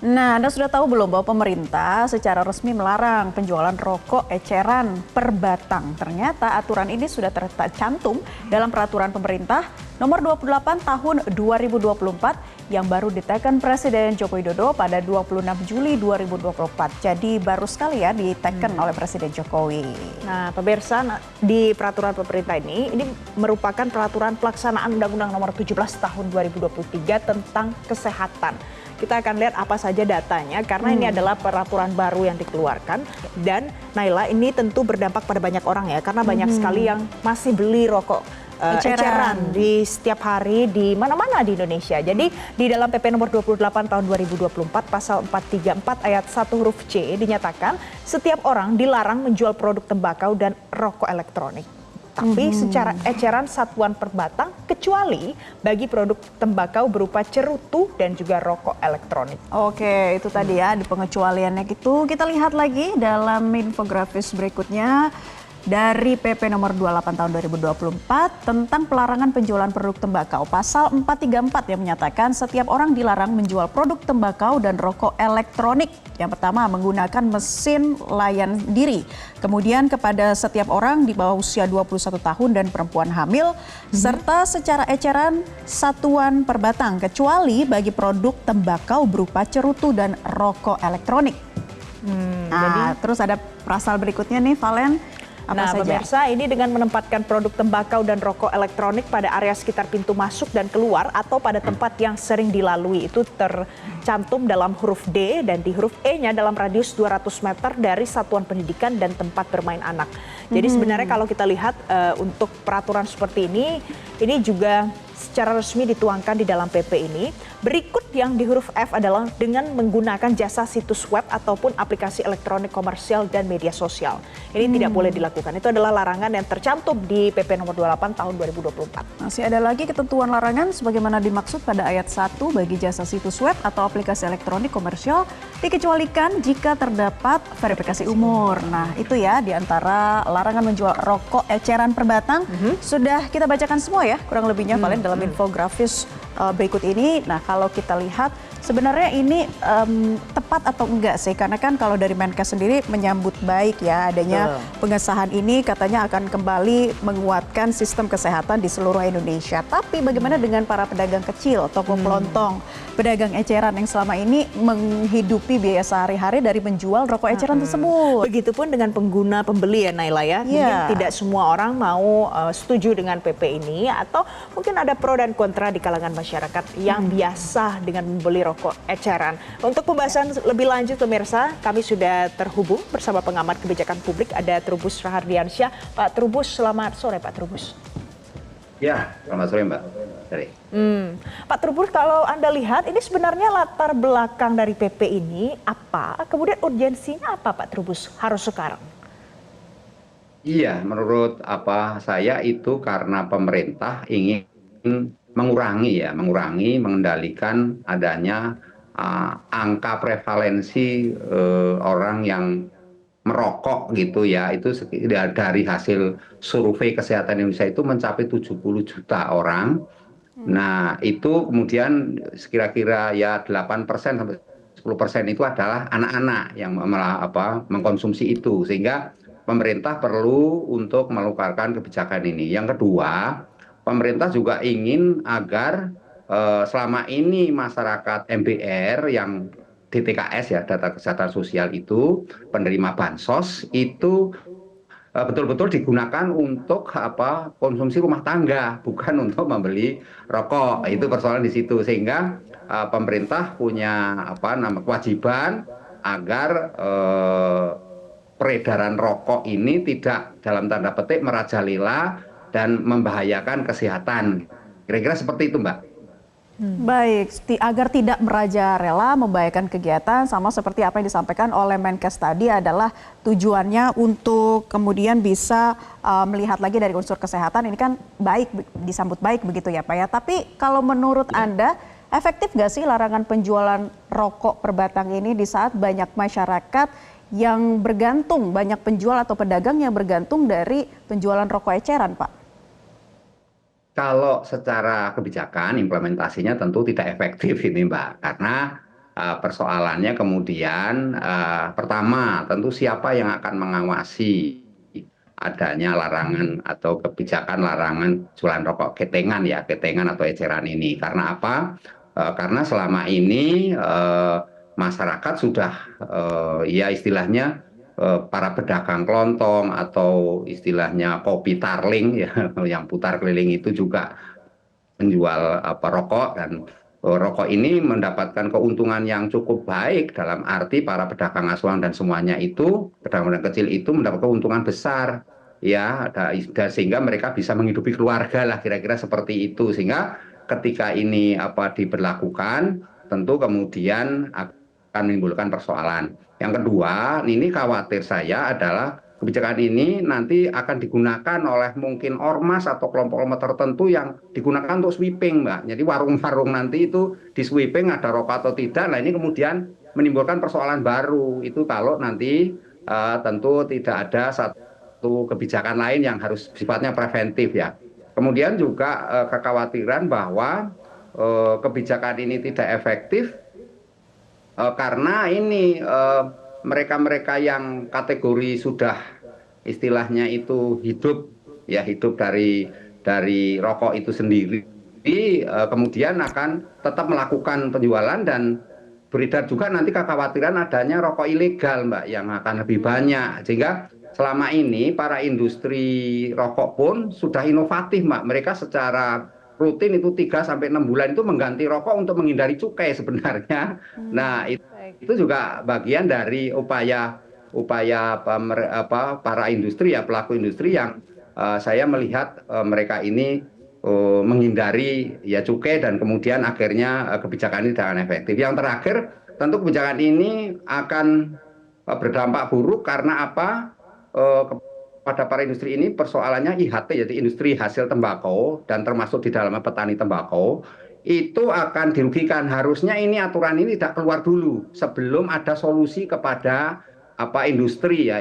Nah, Anda sudah tahu belum bahwa pemerintah secara resmi melarang penjualan rokok eceran per batang. Ternyata aturan ini sudah tercantum dalam peraturan pemerintah nomor 28 tahun 2024 yang baru diteken Presiden Joko Widodo pada 26 Juli 2024. Jadi baru sekali ya diteken oleh Presiden Jokowi. Nah, pemirsa, di peraturan pemerintah ini merupakan peraturan pelaksanaan Undang-Undang nomor 17 tahun 2023 tentang kesehatan. Kita akan lihat apa saja datanya karena ini adalah peraturan baru yang dikeluarkan. Dan Naila, ini tentu berdampak pada banyak orang ya, karena banyak sekali yang masih beli rokok eceran di setiap hari di mana-mana di Indonesia. Jadi di dalam PP nomor 28 tahun 2024 pasal 434 ayat 1 huruf C dinyatakan setiap orang dilarang menjual produk tembakau dan rokok elektronik. Tapi secara eceran satuan per batang kecuali bagi produk tembakau berupa cerutu dan juga rokok elektronik. Oke, itu tadi ya di pengecualiannya gitu. Kita lihat lagi dalam infografis berikutnya dari PP nomor 28 tahun 2024 tentang pelarangan penjualan produk tembakau. Pasal 434 yang menyatakan setiap orang dilarang menjual produk tembakau dan rokok elektronik. Yang pertama, menggunakan mesin layan diri. Kemudian kepada setiap orang di bawah usia 21 tahun dan perempuan hamil, serta secara eceran satuan per batang, kecuali bagi produk tembakau berupa cerutu dan rokok elektronik. Nah, terus ada pasal berikutnya nih, Valen. Apa saja? Pemirsa, ini dengan menempatkan produk tembakau dan rokok elektronik pada area sekitar pintu masuk dan keluar atau pada tempat yang sering dilalui, itu tercantum dalam huruf D dan di huruf E-nya dalam radius 200 meter dari satuan pendidikan dan tempat bermain anak. Jadi sebenarnya kalau kita lihat untuk peraturan seperti ini juga secara resmi dituangkan di dalam PP ini. Berikut yang di huruf F adalah dengan menggunakan jasa situs web ataupun aplikasi elektronik komersial dan media sosial. Ini tidak boleh dilakukan. Itu adalah larangan yang tercantum di PP nomor 28 tahun 2024. Masih ada lagi ketentuan larangan sebagaimana dimaksud pada ayat 1 bagi jasa situs web atau aplikasi elektronik komersial dikecualikan jika terdapat verifikasi umur. Nah, itu ya di antara larangan menjual rokok eceran per batang. Sudah kita bacakan semua ya, kurang lebihnya Valen dalam infografis berikut ini. Nah, kalau kita lihat sebenarnya ini tepat atau enggak sih? Karena kan kalau dari Menkes sendiri menyambut baik ya adanya pengesahan ini, katanya akan kembali menguatkan sistem kesehatan di seluruh Indonesia. Tapi bagaimana dengan para pedagang kecil, toko kelontong, pedagang eceran yang selama ini menghidupi biaya sehari-hari dari menjual rokok eceran tersebut? Begitupun dengan pengguna pembeli ya Naila ya. Mungkin tidak semua orang mau setuju dengan PP ini atau mungkin ada pro dan kontra di kalangan masyarakat yang biasa dengan membeli rokok eceran. Untuk pembahasan lebih lanjut pemirsa, kami sudah terhubung bersama pengamat kebijakan publik, ada Trubus Rahardiansyah. Pak Trubus, selamat sore Pak Trubus. Ya, selamat sore Mbak. Pak Trubus, kalau Anda lihat ini sebenarnya latar belakang dari PP ini apa? Kemudian urgensinya apa Pak Trubus harus sekarang? Iya, menurut saya itu karena pemerintah ingin mengendalikan adanya angka prevalensi orang yang merokok gitu ya. Itu dari hasil survei kesehatan Indonesia itu mencapai 70 juta orang. Nah, itu kemudian kira-kira ya 8% sampai 10% itu adalah anak-anak yang mengkonsumsi itu, sehingga pemerintah perlu untuk mengeluarkan kebijakan ini. Yang kedua, pemerintah juga ingin agar selama ini masyarakat MBR yang DTKS ya, data kesehatan sosial itu, penerima bansos itu betul-betul digunakan untuk konsumsi rumah tangga, bukan untuk membeli rokok. Itu persoalan di situ, sehingga pemerintah punya kewajiban agar peredaran rokok ini tidak dalam tanda petik merajalela dan membahayakan kesehatan. Kira-kira seperti itu, Mbak. Baik, agar tidak merajalela membahayakan kegiatan, sama seperti apa yang disampaikan oleh Menkes tadi adalah tujuannya untuk kemudian bisa melihat lagi dari unsur kesehatan. Ini kan baik, disambut baik begitu ya Pak ya. Tapi kalau menurut Anda, efektif nggak sih larangan penjualan rokok per batang ini di saat banyak masyarakat yang bergantung, banyak penjual atau pedagang yang bergantung dari penjualan rokok eceran Pak? Kalau secara kebijakan implementasinya tentu tidak efektif ini Mbak, karena persoalannya kemudian pertama tentu siapa yang akan mengawasi adanya larangan atau kebijakan larangan jualan rokok ketengan ya, ketengan atau eceran ini. Karena apa? Karena selama ini masyarakat sudah ya istilahnya para pedagang kelontong atau istilahnya kopi tarling ya yang putar keliling itu juga menjual rokok, dan rokok ini mendapatkan keuntungan yang cukup baik dalam arti para pedagang asuhan dan semuanya itu pedagang kecil itu mendapat keuntungan besar ya, sehingga mereka bisa menghidupi keluarga lah kira-kira seperti itu, sehingga ketika ini diberlakukan tentu kemudian akan menimbulkan persoalan. Yang kedua, ini khawatir saya adalah kebijakan ini nanti akan digunakan oleh mungkin ormas atau kelompok-kelompok tertentu yang digunakan untuk sweeping, Mbak. Jadi warung-warung nanti itu di sweeping ada rokok atau tidak. Nah ini kemudian menimbulkan persoalan baru. Itu kalau nanti tentu tidak ada satu kebijakan lain yang harus sifatnya preventif ya. Kemudian juga kekhawatiran bahwa kebijakan ini tidak efektif karena ini mereka-mereka yang kategori sudah istilahnya itu hidup dari rokok itu sendiri, kemudian akan tetap melakukan penjualan dan beredar juga nanti kekhawatiran adanya rokok ilegal, Mbak, yang akan lebih banyak. Sehingga selama ini para industri rokok pun sudah inovatif, Mbak. Mereka secara rutin itu 3-6 bulan itu mengganti rokok untuk menghindari cukai sebenarnya. Nah, itu juga bagian dari upaya para industri ya, pelaku industri yang saya melihat mereka ini menghindari ya cukai, dan kemudian akhirnya kebijakan ini tidak efektif. Yang terakhir, tentu kebijakan ini akan berdampak buruk karena apa? Pada para industri ini persoalannya IHT, jadi industri hasil tembakau, dan termasuk di dalamnya petani tembakau, itu akan dirugikan. Harusnya ini aturan ini tidak keluar dulu sebelum ada solusi kepada industri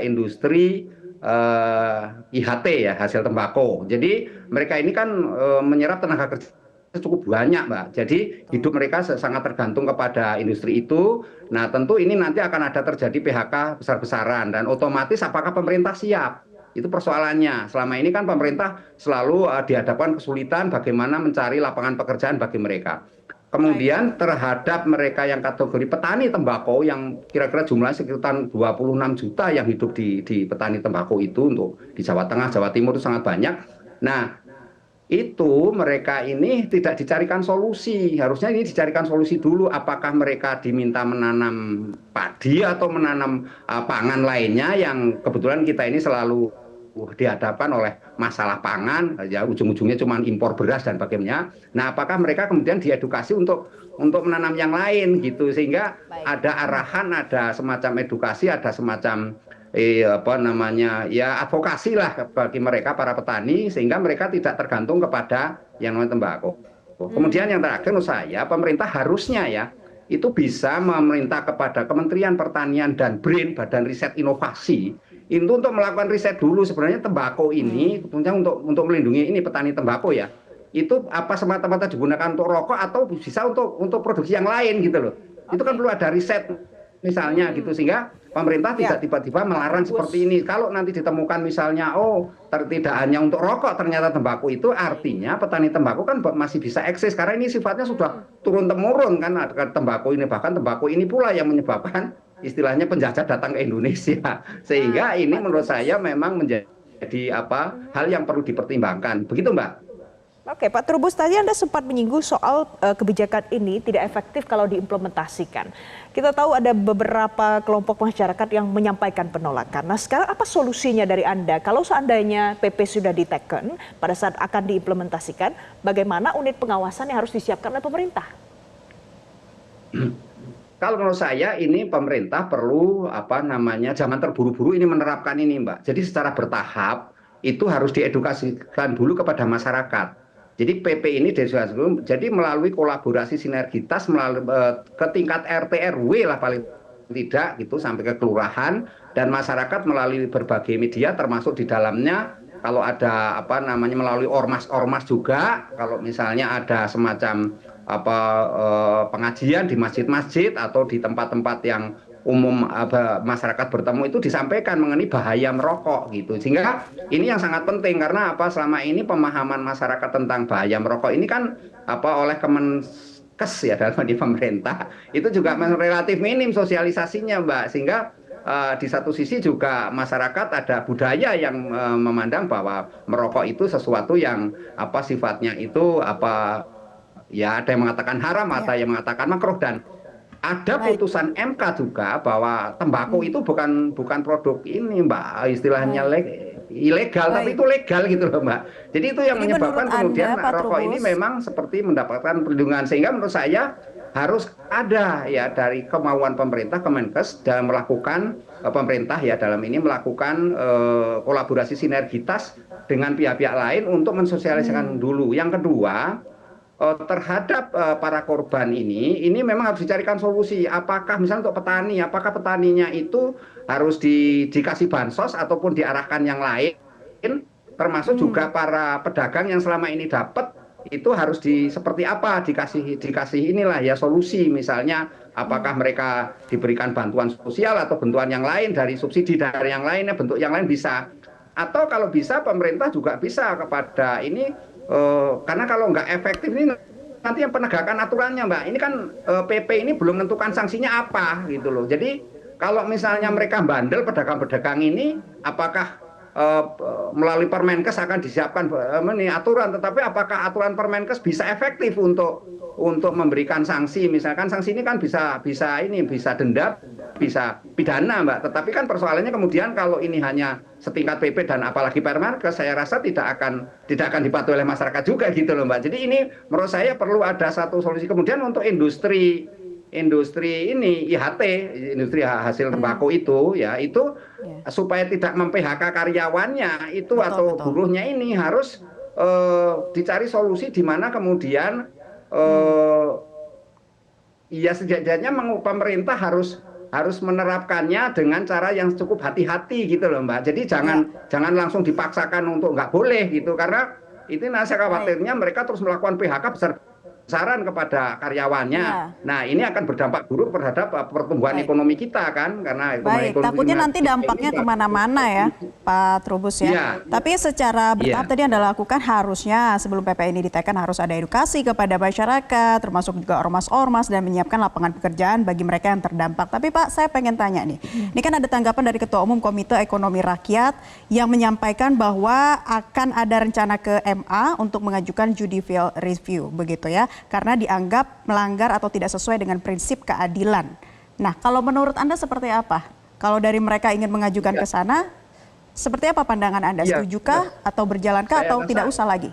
IHT ya, hasil tembakau. Jadi mereka ini kan menyerap tenaga kerja cukup banyak, Mbak. Jadi hidup mereka sangat tergantung kepada industri itu. Nah, tentu ini nanti akan ada terjadi PHK besar-besaran, dan otomatis apakah pemerintah siap? Itu persoalannya. Selama ini kan pemerintah selalu dihadapkan kesulitan bagaimana mencari lapangan pekerjaan bagi mereka. Kemudian terhadap mereka yang kategori petani tembakau yang kira-kira jumlahnya sekitar 26 juta yang hidup di petani tembakau itu, untuk di Jawa Tengah, Jawa Timur itu sangat banyak. Nah, itu mereka ini tidak dicarikan solusi. Harusnya ini dicarikan solusi dulu, apakah mereka diminta menanam padi atau menanam pangan lainnya yang kebetulan kita ini selalu dihadapkan oleh masalah pangan ya, ujung-ujungnya cuma impor beras dan bagaimana. Nah, apakah mereka kemudian diedukasi untuk menanam yang lain gitu, sehingga ada arahan, ada semacam edukasi, ada semacam advokasi lah bagi mereka para petani, sehingga mereka tidak tergantung kepada yang namanya tembakau. Kemudian yang terakhir menurut saya, pemerintah harusnya ya itu bisa memerintah kepada Kementerian Pertanian dan BRIN, Badan Riset Inovasi, itu untuk melakukan riset dulu sebenarnya tembakau ini, untuk melindungi ini petani tembakau ya, itu apa semata-mata digunakan untuk rokok atau bisa untuk produksi yang lain gitu loh. Itu kan perlu ada riset misalnya gitu, sehingga pemerintah tidak tiba-tiba melarang seperti ini. Kalau nanti ditemukan misalnya tidak hanya untuk rokok, ternyata tembakau itu, artinya petani tembakau kan masih bisa eksis, karena ini sifatnya sudah turun-temurun kan tembakau ini. Bahkan tembakau ini pula yang menyebabkan istilahnya penjajah datang ke Indonesia, sehingga ini menurut saya memang menjadi hal yang perlu dipertimbangkan. Begitu, Mbak. Oke, Pak Trubus, tadi Anda sempat menyinggung soal kebijakan ini tidak efektif kalau diimplementasikan. Kita tahu ada beberapa kelompok masyarakat yang menyampaikan penolakan. Nah, sekarang apa solusinya dari Anda? Kalau seandainya PP sudah diteken pada saat akan diimplementasikan, bagaimana unit pengawasan yang harus disiapkan oleh pemerintah? Kalau menurut saya ini pemerintah perlu jangan terburu-buru ini menerapkan ini, Mbak. Jadi secara bertahap itu harus diedukasikan dulu kepada masyarakat. Jadi PP ini jadi melalui kolaborasi sinergitas ke tingkat RT RW lah paling tidak gitu, sampai ke kelurahan dan masyarakat melalui berbagai media, termasuk di dalamnya kalau ada melalui ormas-ormas juga, kalau misalnya ada semacam pengajian di masjid-masjid atau di tempat-tempat yang umum masyarakat bertemu itu disampaikan mengenai bahaya merokok gitu. Sehingga ini yang sangat penting karena selama ini pemahaman masyarakat tentang bahaya merokok ini kan oleh Kemenkes ya dalam di pemerintah itu juga relatif minim sosialisasinya, Mbak. Sehingga di satu sisi juga masyarakat ada budaya yang memandang bahwa merokok itu sesuatu yang sifatnya itu ya ada yang mengatakan haram, ada yang mengatakan makruh, dan ada putusan MK juga bahwa tembakau itu bukan produk ini, Mbak, istilahnya ilegal, tapi itu legal gitu loh, Mbak. Jadi itu yang menyebabkan kemudian rokok ini memang seperti mendapatkan perlindungan. Sehingga menurut saya harus ada ya dari kemauan pemerintah, Kemenkes dalam melakukan pemerintah ya dalam ini melakukan kolaborasi sinergitas dengan pihak-pihak lain untuk mensosialisasikan dulu. Yang kedua, terhadap para korban ini memang harus dicarikan solusi. Apakah misalnya untuk petani, apakah petaninya itu harus dikasih bansos ataupun diarahkan yang lain, termasuk juga para pedagang yang selama ini dapat itu harus seperti apa dikasih inilah ya solusi, misalnya apakah mereka diberikan bantuan sosial atau bantuan yang lain dari subsidi dari yang lainnya, bentuk yang lain bisa, atau kalau bisa pemerintah juga bisa kepada ini. Karena kalau nggak efektif ini nanti yang penegakan aturannya, Mbak. Ini kan PP ini belum menentukan sanksinya apa gitu loh. Jadi kalau misalnya mereka bandel pedagang-pedagang ini, apakah melalui Permenkes akan disiapkan aturan, tetapi apakah aturan Permenkes bisa efektif untuk memberikan sanksi? Misalkan sanksi ini kan bisa denda, bisa pidana, Mbak. Tetapi kan persoalannya kemudian kalau ini hanya setingkat PP dan apalagi Permenkes, saya rasa tidak akan dipatuhi oleh masyarakat juga gitu loh, Mbak. Jadi ini menurut saya perlu ada satu solusi. Kemudian untuk industri ini IHT, industri hasil tembakau itu ya itu supaya tidak mem-PHK karyawannya itu atau buruhnya ini harus dicari solusi di mana kemudian ya setidaknya pemerintah harus menerapkannya dengan cara yang cukup hati-hati gitu loh, Mbak. Jadi jangan langsung dipaksakan untuk nggak boleh gitu, karena itu saya khawatirnya mereka terus melakukan PHK besaran kepada karyawannya. Nah, ini akan berdampak buruk terhadap pertumbuhan ekonomi kita kan, karena ekonomi takutnya nanti dampaknya kemana-mana ya, Pak Trubus ya. Tapi secara bertahap tadi Anda lakukan harusnya sebelum PP ini ditekan harus ada edukasi kepada masyarakat, termasuk juga ormas-ormas dan menyiapkan lapangan pekerjaan bagi mereka yang terdampak. Tapi Pak, saya pengen tanya nih, ini kan ada tanggapan dari Ketua Umum Komite Ekonomi Rakyat yang menyampaikan bahwa akan ada rencana ke MA untuk mengajukan judicial review, begitu ya, karena dianggap melanggar atau tidak sesuai dengan prinsip keadilan. Nah, kalau menurut Anda seperti apa? Kalau dari mereka ingin mengajukan ke sana, seperti apa pandangan Anda? Setujukah atau berjalankah atau tidak usah lagi?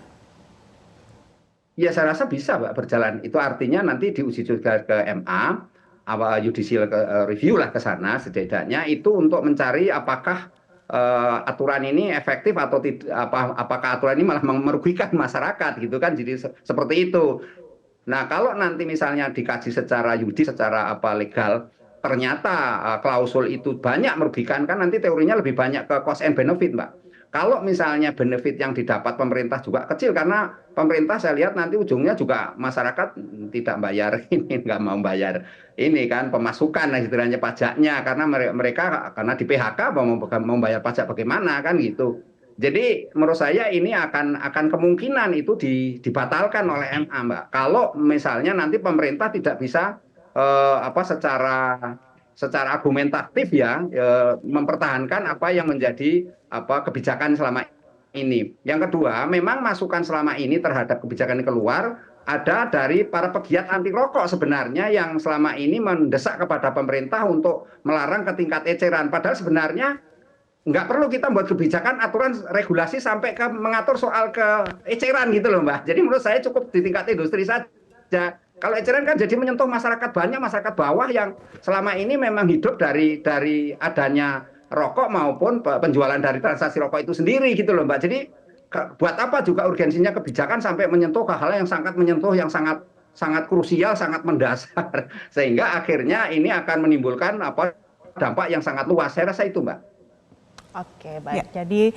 Ya, saya rasa bisa, Mbak, berjalan. Itu artinya nanti diuji juga ke MA, judicial review lah ke sana setidaknya itu untuk mencari apakah aturan ini efektif atau tidak, apakah aturan ini malah merugikan masyarakat gitu kan, jadi seperti itu. Nah, kalau nanti misalnya dikaji secara yuridis, secara legal, ternyata klausul itu banyak merugikan, kan nanti teorinya lebih banyak ke cost and benefit, Mbak. Kalau misalnya benefit yang didapat pemerintah juga kecil, karena pemerintah saya lihat nanti ujungnya juga masyarakat tidak bayar ini, nggak mau bayar ini kan pemasukan istilahnya pajaknya, karena mereka karena di PHK mau bayar pajak bagaimana kan gitu. Jadi menurut saya ini akan kemungkinan itu dibatalkan oleh MA, Mbak. Kalau misalnya nanti pemerintah tidak bisa secara argumentatif ya mempertahankan apa yang menjadi kebijakan selama ini. Yang kedua, memang masukan selama ini terhadap kebijakan ini keluar ada dari para pegiat anti rokok sebenarnya yang selama ini mendesak kepada pemerintah untuk melarang ke tingkat eceran. Padahal sebenarnya nggak perlu kita buat kebijakan, aturan, regulasi sampai ke mengatur soal keeceran gitu loh, Mbak. Jadi menurut saya cukup di tingkat industri saja. Kalau eceran kan jadi menyentuh masyarakat banyak, masyarakat bawah yang selama ini memang hidup dari adanya rokok maupun penjualan dari transaksi rokok itu sendiri gitu loh, Mbak. Jadi buat apa juga urgensinya kebijakan sampai menyentuh hal-hal yang sangat menyentuh, yang sangat krusial, sangat mendasar. Sehingga akhirnya ini akan menimbulkan dampak yang sangat luas. Saya rasa itu, Mbak. Oke, baik. Jadi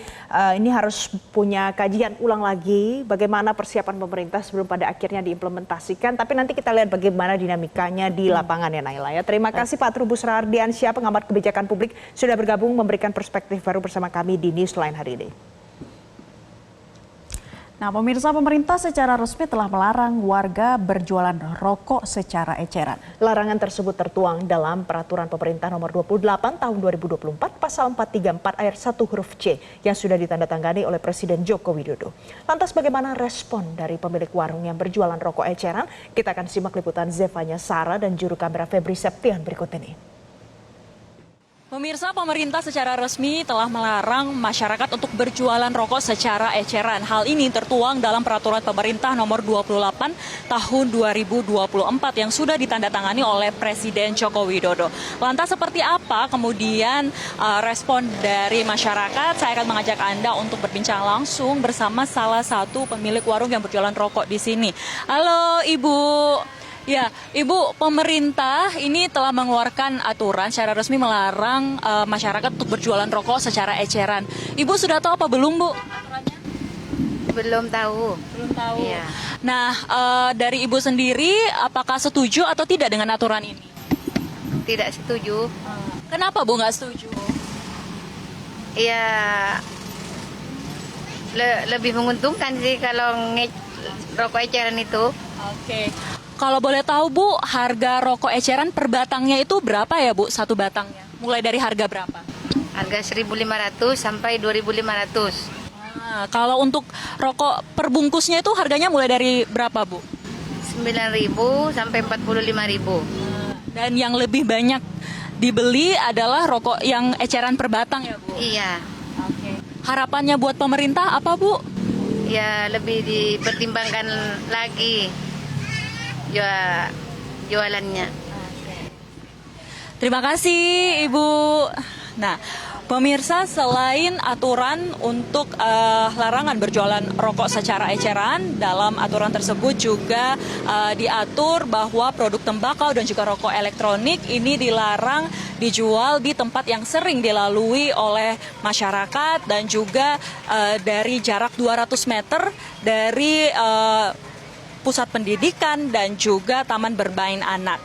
ini harus punya kajian ulang lagi bagaimana persiapan pemerintah sebelum pada akhirnya diimplementasikan. Tapi nanti kita lihat bagaimana dinamikanya di lapangan ya, Naila. Ya, terima kasih Pak Trubus Rardiansyah, pengamat kebijakan publik, sudah bergabung memberikan perspektif baru bersama kami di Newsline hari ini. Nah, pemirsa, pemerintah secara resmi telah melarang warga berjualan rokok secara eceran. Larangan tersebut tertuang dalam Peraturan Pemerintah Nomor 28 Tahun 2024 Pasal 434 Ayat 1 huruf C yang sudah ditandatangani oleh Presiden Joko Widodo. Lantas bagaimana respon dari pemilik warung yang berjualan rokok eceran? Kita akan simak liputan Zevanya Sara dan juru kamera Febri Septian berikut ini. Pemirsa, pemerintah secara resmi telah melarang masyarakat untuk berjualan rokok secara eceran. Hal ini tertuang dalam Peraturan Pemerintah Nomor 28 Tahun 2024 yang sudah ditandatangani oleh Presiden Joko Widodo. Lantas seperti apa kemudian respon dari masyarakat? Saya akan mengajak Anda untuk berbincang langsung bersama salah satu pemilik warung yang berjualan rokok di sini. Halo Ibu. Ya, Ibu, pemerintah ini telah mengeluarkan aturan secara resmi melarang masyarakat untuk berjualan rokok secara eceran. Ibu sudah tahu apa belum, Bu? Aturannya? Belum tahu. Belum tahu. Iya. Nah, dari Ibu sendiri, apakah setuju atau tidak dengan aturan ini? Tidak setuju. Kenapa, Bu, nggak setuju? Ya, lebih menguntungkan sih kalau rokok eceran itu. Oke. Kalau boleh tahu, Bu, harga rokok eceran per batangnya itu berapa ya, Bu, satu batangnya? Mulai dari harga berapa? Harga 1.500 sampai 2.500. Nah, kalau untuk rokok per bungkusnya itu harganya mulai dari berapa, Bu? 9.000 sampai 45.000. Dan yang lebih banyak dibeli adalah rokok yang eceran per batang ya, Bu? Iya. Oke. Harapannya buat pemerintah apa, Bu? Ya, lebih dipertimbangkan lagi jualannya. Terima kasih, Ibu. Nah, pemirsa, selain aturan untuk larangan berjualan rokok secara eceran, dalam aturan tersebut juga diatur bahwa produk tembakau dan juga rokok elektronik ini dilarang dijual di tempat yang sering dilalui oleh masyarakat dan juga dari jarak 200 meter dari pusat pendidikan dan juga taman bermain anak.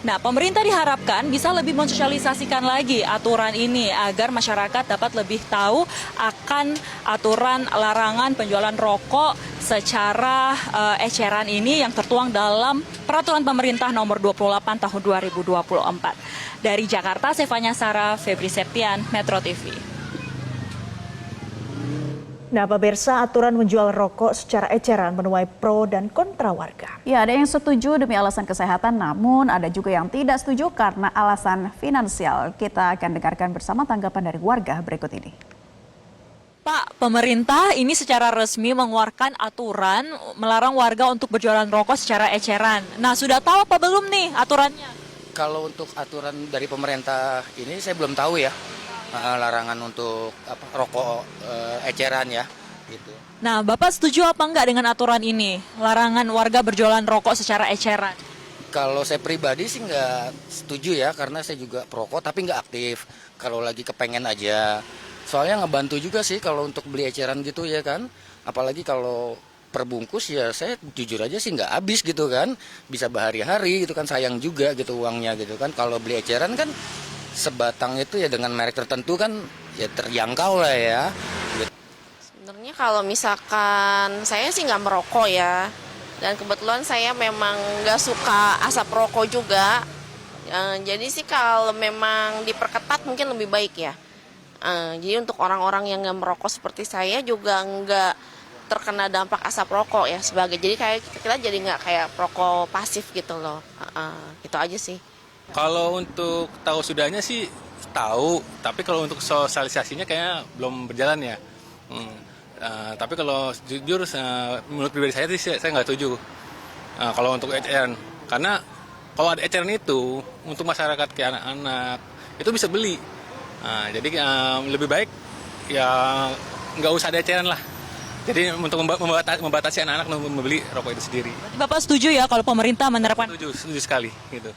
Nah, pemerintah diharapkan bisa lebih mensosialisasikan lagi aturan ini agar masyarakat dapat lebih tahu akan aturan larangan penjualan rokok secara eceran ini yang tertuang dalam Peraturan Pemerintah Nomor 28 Tahun 2024. Dari Jakarta, Zevanya Sara, Febri Septian, Metro TV. Nah, pemirsa, aturan menjual rokok secara eceran menuai pro dan kontra warga. Ya, ada yang setuju demi alasan kesehatan, namun ada juga yang tidak setuju karena alasan finansial. Kita akan dengarkan bersama tanggapan dari warga berikut ini. Pak, pemerintah ini secara resmi mengeluarkan aturan melarang warga untuk berjualan rokok secara eceran. Nah, sudah tahu apa belum nih aturannya? Kalau untuk aturan dari pemerintah ini saya belum tahu ya. Larangan untuk rokok eceran ya gitu. Nah, Bapak setuju apa enggak dengan aturan ini? Larangan warga berjualan rokok secara eceran. Kalau saya pribadi sih nggak setuju ya, karena saya juga perokok tapi nggak aktif. Kalau lagi kepengen aja. Soalnya ngebantu juga sih kalau untuk beli eceran gitu ya kan. Apalagi kalau perbungkus ya saya jujur aja sih nggak habis gitu kan. Bisa berhari-hari gitu kan, sayang juga gitu uangnya gitu kan. Kalau beli eceran kan sebatang itu ya dengan merek tertentu kan ya terjangkau lah ya. Sebenarnya kalau misalkan saya sih nggak merokok ya, dan kebetulan saya memang nggak suka asap rokok juga. Jadi sih kalau memang diperketat mungkin lebih baik ya. Jadi untuk orang-orang yang nggak merokok seperti saya juga nggak terkena dampak asap rokok ya sebagai. Jadi kayak kita jadi nggak kayak perokok pasif gitu loh. Itu aja sih. Kalau untuk tahu sudahnya sih tahu, tapi kalau untuk sosialisasinya kayaknya belum berjalan ya. Tapi kalau jujur, menurut pribadi saya sih saya nggak setuju. Kalau untuk eceran, karena kalau ada eceran itu untuk masyarakat kayak anak-anak itu bisa beli. Jadi lebih baik ya nggak usah ada eceran lah. Jadi untuk membatasi anak-anak membeli rokok itu sendiri. Bapak setuju ya kalau pemerintah menerapkan? Setuju sekali gitu.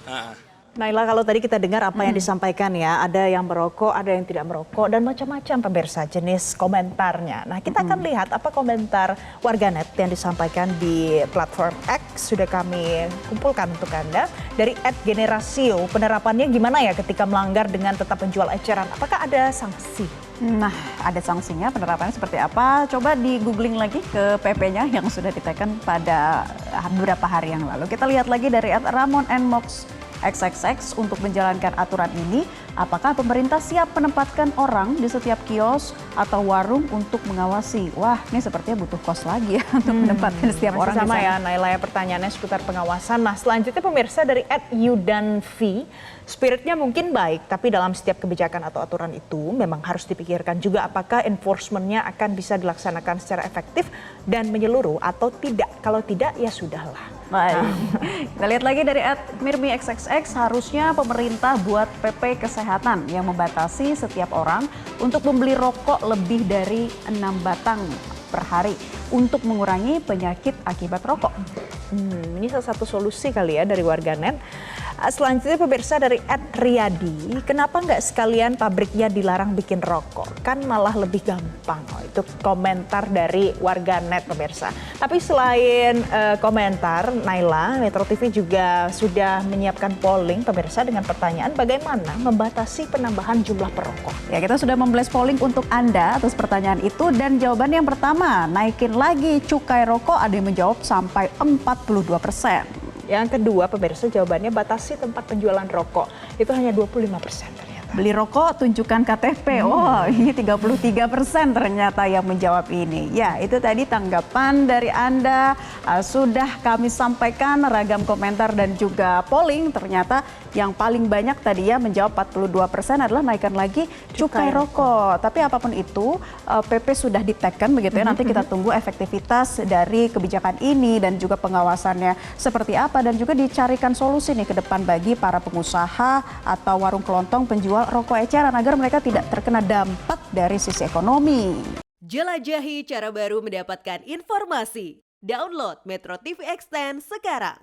Naila, kalau tadi kita dengar apa yang disampaikan ya, ada yang merokok, ada yang tidak merokok, dan macam-macam pemirsa jenis komentarnya. Nah, kita akan lihat apa komentar warganet yang disampaikan di platform X, sudah kami kumpulkan untuk Anda. Dari @generasio, penerapannya gimana ya ketika melanggar dengan tetap menjual eceran? Apakah ada sanksi? Nah, ada sanksinya, penerapannya seperti apa? Coba di googling lagi ke PP-nya yang sudah diteken pada beberapa hari yang lalu. Kita lihat lagi dari @ramon_mox XXX untuk menjalankan aturan ini, apakah pemerintah siap menempatkan orang di setiap kios atau warung untuk mengawasi? Wah, ini sepertinya butuh kos lagi ya untuk menempatkan setiap Masih orang di sama sana. ya Naila ya pertanyaannya seputar pengawasan. Nah, selanjutnya pemirsa dari @yudanvi, spiritnya mungkin baik, tapi dalam setiap kebijakan atau aturan itu memang harus dipikirkan juga apakah enforcement-nya akan bisa dilaksanakan secara efektif dan menyeluruh atau tidak. Kalau tidak ya sudahlah. Baik. Kita lihat lagi dari @mirmi_xxx, harusnya pemerintah buat PP kesehatan yang membatasi setiap orang untuk membeli rokok lebih dari 6 batang per hari untuk mengurangi penyakit akibat rokok. Ini salah satu solusi kali ya dari warganet. Selanjutnya pemirsa dari @riyadi, kenapa nggak sekalian pabriknya dilarang bikin rokok? Kan malah lebih gampang. Oh, itu komentar dari warganet pemirsa. Tapi selain komentar, Naila, Metro TV juga sudah menyiapkan polling pemirsa dengan pertanyaan bagaimana membatasi penambahan jumlah perokok. Ya, kita sudah memblast polling untuk Anda atas pertanyaan itu, dan jawaban yang pertama, naikin lagi cukai rokok, ada yang menjawab sampai 42%. Yang kedua pemirsa jawabannya batasi tempat penjualan rokok. Itu hanya 25% ternyata. Beli rokok, tunjukkan KTP. Oh, ini 33% ternyata yang menjawab ini. Ya, itu tadi tanggapan dari Anda. Sudah kami sampaikan ragam komentar dan juga polling. Ternyata yang paling banyak tadi ya menjawab 42% adalah naikkan lagi cukai rokok. Tapi apapun itu, PP sudah diteken begitu ya. Nanti kita tunggu efektivitas dari kebijakan ini dan juga pengawasannya seperti apa. Dan juga dicarikan solusi nih ke depan bagi para pengusaha atau warung kelontong penjual rokok eceran agar mereka tidak terkena dampak dari sisi ekonomi. Jelajahi cara baru mendapatkan informasi. Download Metro TV Extend sekarang.